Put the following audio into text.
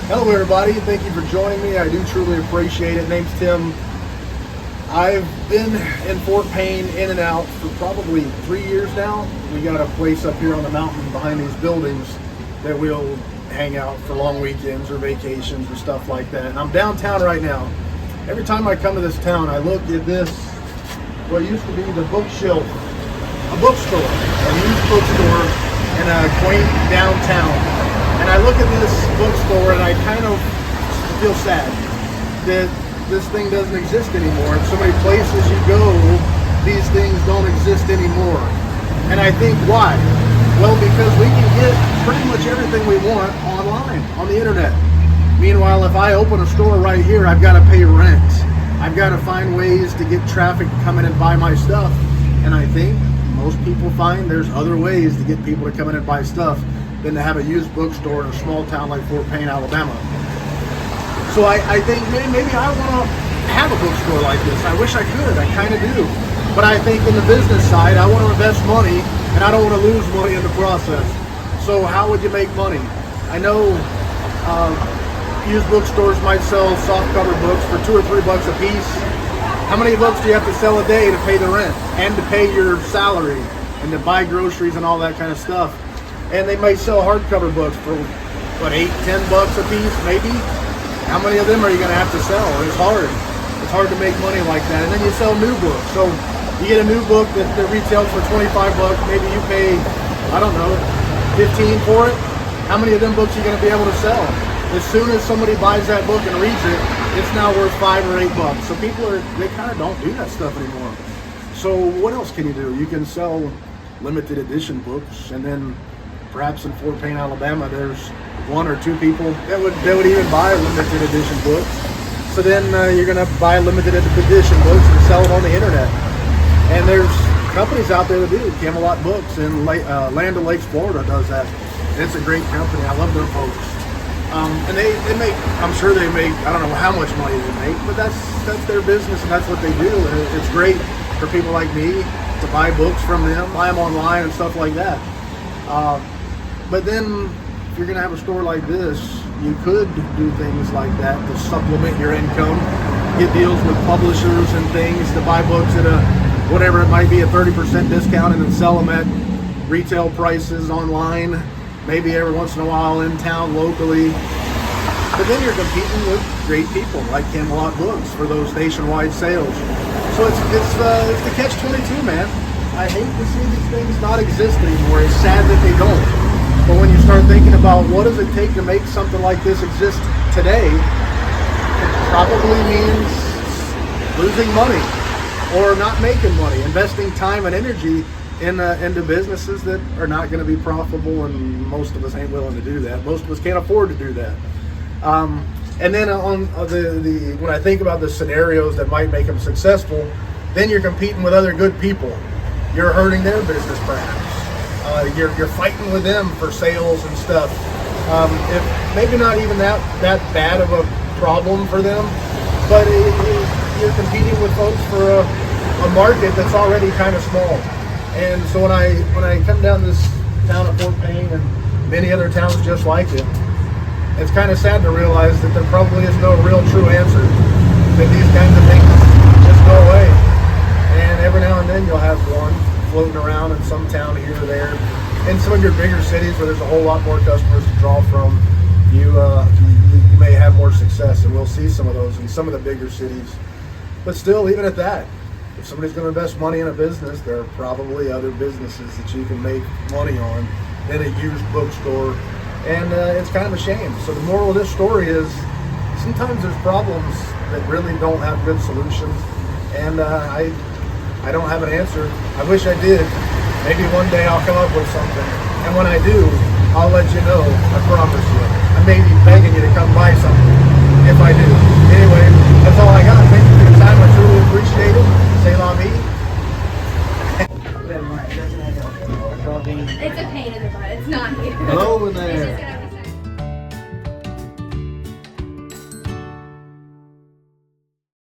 Hello everybody, thank you for joining me. I do truly appreciate it. Name's Tim. I've been in Fort Payne in and out for probably 3 years now. We got a place up here on the mountain behind these buildings that we'll hang out for long weekends or vacations or stuff like that. And I'm downtown right now. Every time I come to this town, I look at this, what used to be the bookshelf, a bookstore, a used bookstore in a quaint downtown. And I look at this bookstore and I kind of feel sad that this thing doesn't exist anymore. In so many places you go, these things don't exist anymore. And I think why? Well, because we can get pretty much everything we want online, on the internet. Meanwhile, if I open a store right here, I've got to pay rent. I've got to find ways to get traffic to come in and buy my stuff. And I think most people find there's other ways to get people to come in and buy stuff than to have a used bookstore in a small town like Fort Payne, Alabama. So I think maybe I want to have a bookstore like this. I wish I could, I kind of do. But I think in the business side, I want to invest money and I don't want to lose money in the process. So how would you make money? I know used bookstores might sell soft cover books for $2 or $3 a piece. How many books do you have to sell a day to pay the rent and to pay your salary and to buy groceries and all that kind of stuff? And they might sell hardcover books for what, $8, $10 a piece, maybe. How many of them are you going to have to sell? It's hard. It's hard to make money like that. And then you sell new books. So you get a new book that retails for $25. Maybe you pay, I don't know, $15 for it. How many of them books are you going to be able to sell? As soon as somebody buys that book and reads it, it's now worth $5 or $8. So they kind of don't do that stuff anymore. So what else can you do? You can sell limited edition books, and then perhaps in Fort Payne, Alabama, there's 1 or 2 people that would even buy limited edition books. So then you're going to buy limited edition books and sell them on the internet. And there's companies out there that do. Camelot Books in Land O'Lakes, Florida does that. And it's a great company. I love their folks. And they make, I'm sure they make, I don't know how much money they make, but that's their business and that's what they do. And it's great for people like me to buy books from them, buy them online and stuff like that. But then, if you're going to have a store like this, you could do things like that to supplement your income. Get deals with publishers and things to buy books at whatever it might be, a 30% discount, and then sell them at retail prices online. Maybe every once in a while in town locally. But then you're competing with great people like Camelot Books for those nationwide sales. So it's the catch-22, man. I hate to see these things not exist anymore. It's sad that they don't. But when you start thinking about what does it take to make something like this exist today, it probably means losing money or not making money, investing time and energy into businesses that are not going to be profitable, and most of us ain't willing to do that. Most of us can't afford to do that. And then on when I think about the scenarios that might make them successful, then you're competing with other good people. You're hurting their business perhaps. You're fighting with them for sales and stuff. If maybe not even that bad of a problem for them, but you're competing with folks for a market that's already kind of small. And so when I come down this town of Fort Payne and many other towns just like it, it's kind of sad to realize that there probably is no real true answer. That these kinds of things just go away. And every now and then you'll have one floating around in some town here or there. In some of your bigger cities where there's a whole lot more customers to draw from, you may have more success, and we'll see some of those in some of the bigger cities. But still, even at that, if somebody's going to invest money in a business, there are probably other businesses that you can make money on than a used bookstore, and it's kind of a shame. So the moral of this story is sometimes there's problems that really don't have good solutions, and I don't have an answer. I wish I did. Maybe one day I'll come up with something. And when I do, I'll let you know. I promise you. I may be begging you to come buy something if I do. Anyway, that's all I got. Thank you for your time. I truly appreciate it. C'est la vie. It's a pain in the butt. It's not here. Hello there.